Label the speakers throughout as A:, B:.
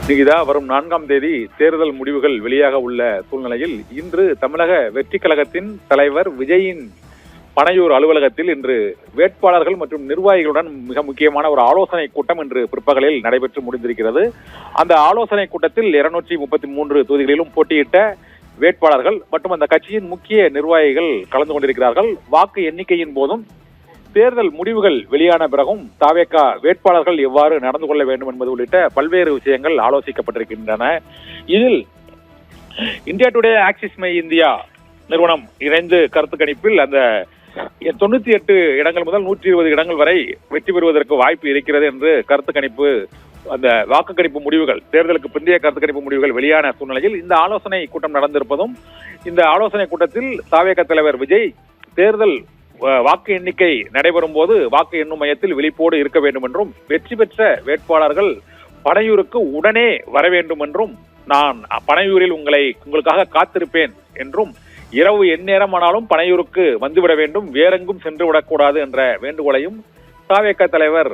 A: நிகிதா, வரும் 4ஆம் தேதி தேர்தல் முடிவுகள் வெளியாக உள்ள சூழ்நிலையில் இன்று தமிழக வெற்றி கழகத்தின் தலைவர் விஜயின் பனையூர் அலுவலகத்தில் இன்று வேட்பாளர்கள் மற்றும் நிர்வாகிகளுடன் மிக முக்கியமான ஒரு ஆலோசனை கூட்டம் இன்று பிற்பகலில் நடைபெற்று முடிந்திருக்கிறது. அந்த ஆலோசனை கூட்டத்தில் 233 தொகுதிகளிலும் போட்டியிட்ட வேட்பாளர்கள் மற்றும் அந்த கட்சியின் முக்கிய நிர்வாகிகள் கலந்து கொண்டிருக்கிறார்கள். வாக்கு எண்ணிக்கையின் போதும் தேர்தல் முடிவுகள் வெளியான பிறகும் தாவேகா வேட்பாளர்கள் எவ்வாறு நடந்து கொள்ள வேண்டும் என்பது உள்ளிட்ட பல்வேறு விஷயங்கள் ஆலோசிக்கப்பட்டிருக்கின்றன. இதில் India today, axis my India நிறுவனம் இணைந்து கருத்து கணிப்பில் அந்த 98 இடங்கள் முதல் 120 இடங்கள் வரை வெற்றி பெறுவதற்கு வாய்ப்பு இருக்கிறது என்று கருத்து கணிப்பு, அந்த வாக்கு கணிப்பு முடிவுகள், தேர்தலுக்கு பிந்தைய கருத்து கணிப்பு முடிவுகள் வெளியான சூழ்நிலையில் இந்த ஆலோசனை கூட்டம் நடந்திருப்பதும், இந்த ஆலோசனை கூட்டத்தில் தாவேகா தலைவர் விஜய் தேர்தல் வாக்கு எண்ணிக்கை நடைபெறும் போது வாக்கு எண்ணும் மையத்தில் விழிப்போடு இருக்க வேண்டும் என்றும், வெற்றி பெற்ற வேட்பாளர்கள் பனையூருக்கு உடனே வர வேண்டும் என்றும், நான் பனையூரில் உங்களுக்காக காத்திருப்பேன் என்றும், இரவு எந்நேரமானாலும் பனையூருக்கு வந்துவிட வேண்டும், வேறெங்கும் சென்று விடக்கூடாது என்ற வேண்டுகோளையும் தாவேகா தலைவர்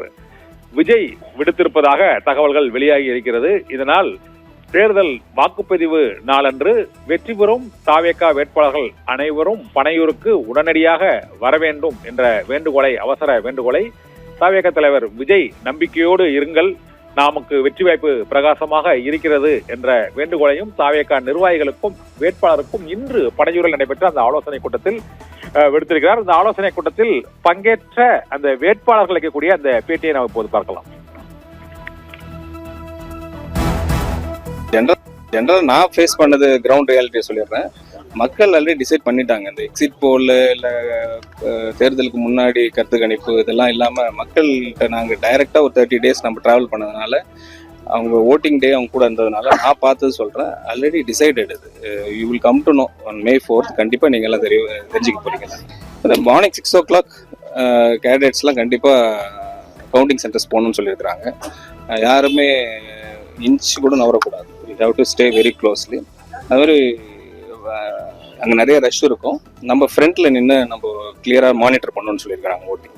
A: விஜய் விடுத்திருப்பதாக தகவல்கள் வெளியாகி இருக்கிறது. இதனால் தேர்தல் வாக்குப்பதிவு நாளன்று வெற்றி பெறும் தாவேகா வேட்பாளர்கள் அனைவரும் பனையூருக்கு உடனடியாக வர வேண்டும் என்ற வேண்டுகோளை, அவசர வேண்டுகோளை தாவேகா தலைவர் விஜய் நம்பிக்கையோடு இருங்கள், நமக்கு வெற்றி வாய்ப்பு பிரகாசமாக இருக்கிறது என்ற வேண்டுகோளையும் தாவேகா நிர்வாகிகளுக்கும் வேட்பாளருக்கும் இன்று பனையூரில் நடைபெற்ற அந்த ஆலோசனை கூட்டத்தில் விடுத்திருக்கிறார். இந்த ஆலோசனை கூட்டத்தில் பங்கேற்ற அந்த வேட்பாளர்கள் இருக்கக்கூடிய அந்த பேட்டியை நாம் இப்போது பார்க்கலாம்.
B: ஜெனரல் நான் ஃபேஸ் பண்ணது கிரவுண்ட் ரியாலிட்டியை சொல்லிடுறேன். மக்கள் ஆல்ரெடி டிசைட் பண்ணிட்டாங்க. இந்த எக்ஸிட் போல் இல்லை தேர்தலுக்கு முன்னாடி கருத்து கணிப்பு இதெல்லாம் இல்லாமல் மக்கள்கிட்ட நாங்கள் டைரெக்டாக ஒரு 30 days நம்ம ட்ராவல் பண்ணதுனால, அவங்க ஓட்டிங் டே அவங்க கூட இருந்ததுனால நான் பார்த்தது சொல்கிறேன். ஆல்ரெடி டிசைடட் இது. You will come to know on May 4th. கண்டிப்பாக நீங்கள் எல்லாம் தெரிஞ்சுக்க போகிறீங்க. மார்னிங் 6 o'clock கேண்டிடேட்ஸ்லாம் கண்டிப்பாக கவுண்டிங் சென்டர்ஸ் போகணும்னு சொல்லியிருக்கிறாங்க. யாருமே இன்ச் கூட நவரக்கூடாது. You have to stay very closely. அது மாதிரி அங்கே நிறைய ரஷ் இருக்கும். நம்ம ஃப்ரண்ட்ல நின்று நம்ம கிளியராக மானிட்டர் பண்ணணும்னு சொல்லியிருக்காங்க ஓட்டிங்.